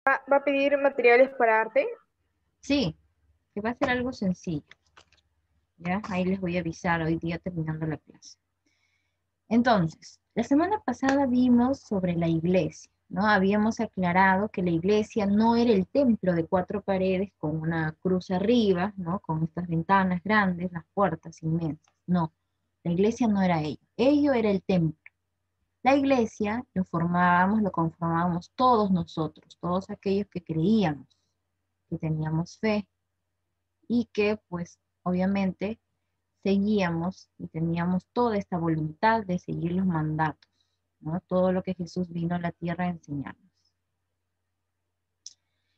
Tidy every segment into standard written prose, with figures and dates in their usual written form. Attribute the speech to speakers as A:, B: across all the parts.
A: Va a pedir materiales para arte.
B: Sí, que va a ser algo sencillo. ¿Ya? Ahí les voy a avisar hoy día terminando la clase. Entonces, la semana pasada vimos sobre la iglesia, ¿no? Habíamos aclarado que la iglesia no era el templo de 4 paredes con una cruz arriba, ¿no? Con estas ventanas grandes, las puertas inmensas. No, la iglesia no era ello. Ello era el templo. La iglesia lo conformábamos todos nosotros, todos aquellos que creíamos, que teníamos fe y que, pues, obviamente seguíamos y teníamos toda esta voluntad de seguir los mandatos, ¿no? Todo lo que Jesús vino a la tierra a enseñarnos.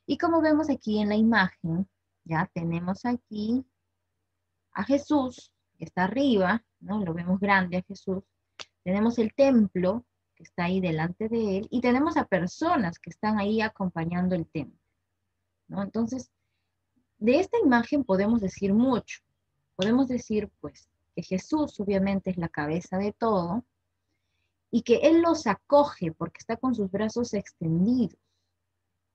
B: Y como vemos aquí en la imagen, ya tenemos aquí a Jesús, que está arriba, ¿no? Lo vemos grande a Jesús. Tenemos el templo, que está ahí delante de él, y tenemos a personas que están ahí acompañando el templo, ¿no? Entonces, de esta imagen podemos decir mucho. Podemos decir, pues, que Jesús obviamente es la cabeza de todo, y que Él los acoge porque está con sus brazos extendidos.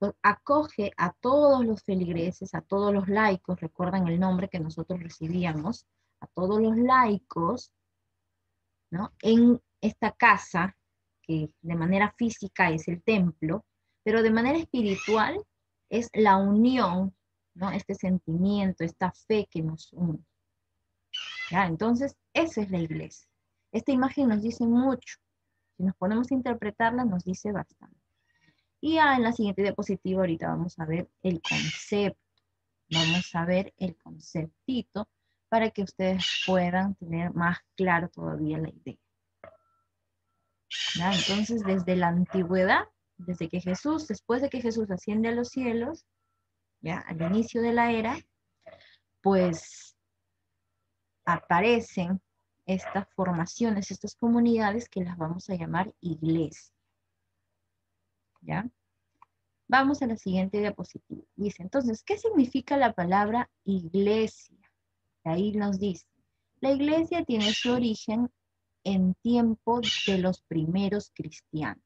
B: Los acoge a todos los feligreses, a todos los laicos, recuerdan el nombre que nosotros recibíamos, a todos los laicos, ¿no? En esta casa, que de manera física es el templo, pero de manera espiritual es la unión, ¿no? Este sentimiento, esta fe que nos une. ¿Ya? Entonces, esa es la iglesia. Esta imagen nos dice mucho. Si nos ponemos a interpretarla, nos dice bastante. Y ya en la siguiente diapositiva ahorita vamos a ver el concepto. Vamos a ver el conceptito para que ustedes puedan tener más claro todavía la idea. ¿Ya? Entonces, desde la antigüedad, desde que Jesús, después de que Jesús asciende a los cielos, ya al inicio de la era, pues aparecen estas formaciones, estas comunidades que las vamos a llamar iglesia. ¿Ya? Vamos a la siguiente diapositiva. Dice, entonces, ¿qué significa la palabra iglesia? Ahí nos dice, la iglesia tiene su origen en tiempo de los primeros cristianos.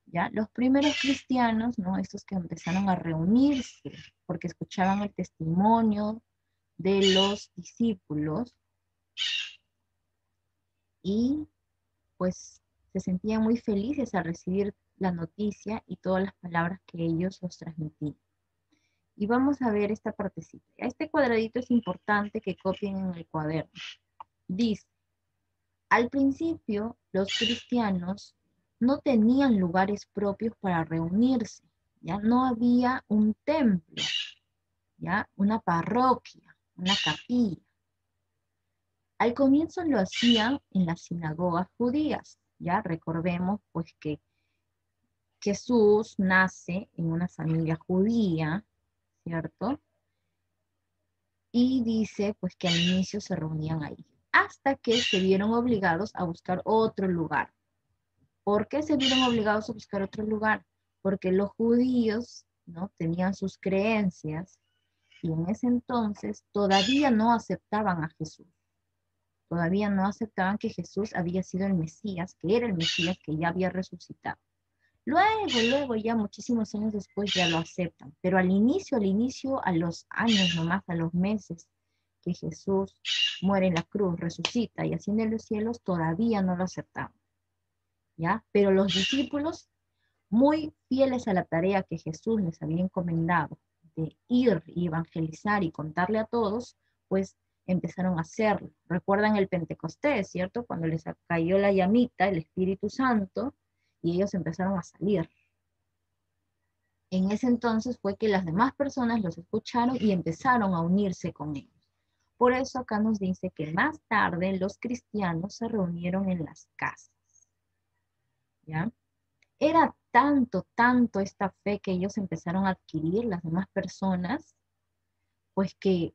B: ¿Ya? Los primeros cristianos, ¿no? Estos que empezaron a reunirse porque escuchaban el testimonio de los discípulos y pues se sentían muy felices al recibir la noticia y todas las palabras que ellos los transmitían. Y vamos a ver esta partecita. Este cuadradito es importante que copien en el cuaderno. Dice, al principio los cristianos no tenían lugares propios para reunirse, ya no había un templo, ya una parroquia, una capilla. Al comienzo lo hacían en las sinagogas judías, ya recordemos pues que Jesús nace en una familia judía, ¿cierto? Y dice pues que al inicio se reunían ahí, hasta que se vieron obligados a buscar otro lugar. ¿Por qué se vieron obligados a buscar otro lugar? Porque los judíos, ¿no? Tenían sus creencias y en ese entonces todavía no aceptaban a Jesús. Todavía no aceptaban que Jesús había sido el Mesías, que era el Mesías que ya había resucitado. Luego, ya muchísimos años después ya lo aceptan, pero al inicio, a los años nomás, a los meses que Jesús muere en la cruz, resucita y asciende a los cielos, todavía no lo aceptaban, ¿ya? Pero los discípulos, muy fieles a la tarea que Jesús les había encomendado de ir y evangelizar y contarle a todos, pues empezaron a hacerlo. Recuerdan el Pentecostés, ¿cierto? Cuando les cayó la llamita, el Espíritu Santo, y ellos empezaron a salir. En ese entonces fue que las demás personas los escucharon y empezaron a unirse con ellos. Por eso acá nos dice que más tarde los cristianos se reunieron en las casas. ¿Ya? Era tanto esta fe que ellos empezaron a adquirir, las demás personas, pues que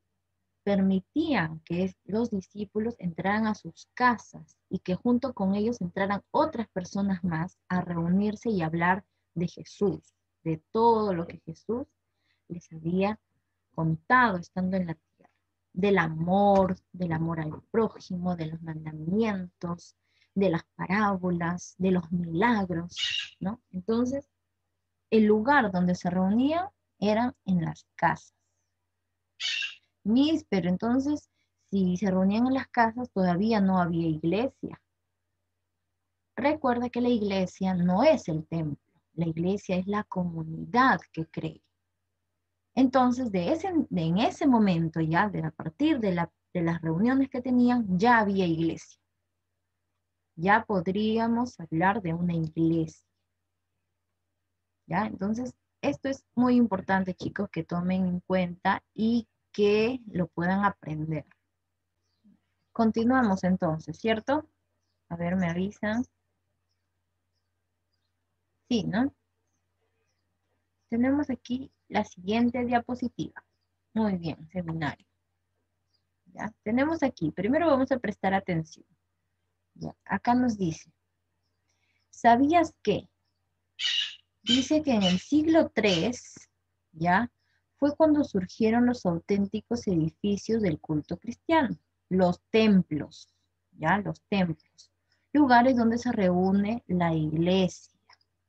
B: permitían que los discípulos entraran a sus casas y que junto con ellos entraran otras personas más a reunirse y hablar de Jesús, de todo lo que Jesús les había contado estando en la tierra, del amor al prójimo, de los mandamientos, de las parábolas, de los milagros, ¿no? Entonces, el lugar donde se reunían eran en las casas. Pero entonces, si se reunían en las casas, todavía no había iglesia. Recuerda que la iglesia no es el templo. La iglesia es la comunidad que cree. Entonces, en ese momento ya, a partir de las reuniones que tenían, ya había iglesia. Ya podríamos hablar de una iglesia. ¿Ya? Entonces, esto es muy importante, chicos, que tomen en cuenta y que lo puedan aprender. Continuamos entonces, ¿cierto? A ver, me avisan. Sí, ¿no? Tenemos aquí la siguiente diapositiva. Muy bien, seminario. ¿Ya? Tenemos aquí, primero vamos a prestar atención. ¿Ya? Acá nos dice, ¿sabías qué? Dice que en el siglo III, ¿ya? Fue cuando surgieron los auténticos edificios del culto cristiano, los templos, ¿ya? Los templos, lugares donde se reúne la iglesia,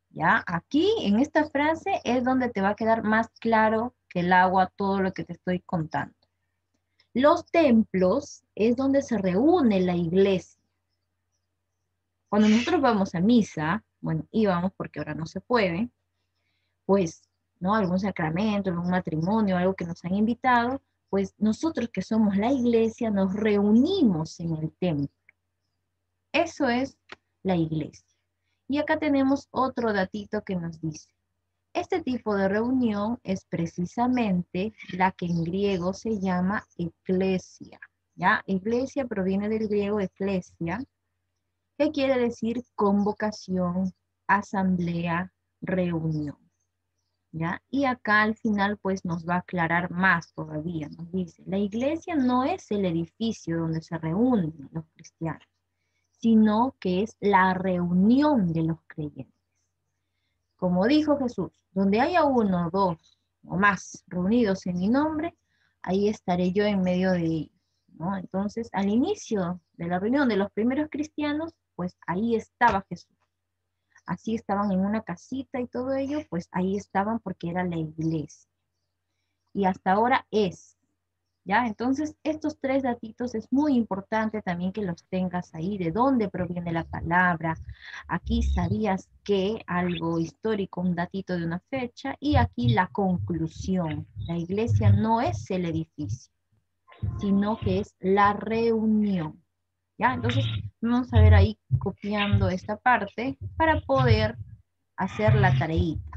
B: ¿ya? Aquí, en esta frase, es donde te va a quedar más claro que el agua todo lo que te estoy contando. Los templos es donde se reúne la iglesia. Cuando nosotros vamos a misa, bueno, íbamos porque ahora no se puede, pues, ¿no? Algún sacramento, algún matrimonio, algo que nos han invitado, pues nosotros que somos la iglesia nos reunimos en el templo. Eso es la iglesia. Y acá tenemos otro datito que nos dice, este tipo de reunión es precisamente la que en griego se llama eclesia, ¿ya? Iglesia proviene del griego eclesia, que quiere decir convocación, asamblea, reunión. ¿Ya? Y acá al final pues nos va a aclarar más todavía, nos dice, la iglesia no es el edificio donde se reúnen los cristianos, sino que es la reunión de los creyentes. Como dijo Jesús, donde haya uno, dos o más reunidos en mi nombre, ahí estaré yo en medio de ellos, ¿no? Entonces, al inicio de la reunión de los primeros cristianos, pues ahí estaba Jesús. Así estaban en una casita y todo ello, pues ahí estaban porque era la iglesia. Y hasta ahora es, ¿ya? Entonces, estos tres datitos es muy importante también que los tengas ahí, de dónde proviene la palabra. Aquí sabías que algo histórico, un datito de una fecha, y aquí la conclusión. La iglesia no es el edificio, sino que es la reunión. ¿Ya? Entonces, vamos a ver ahí copiando esta parte para poder hacer la tareita.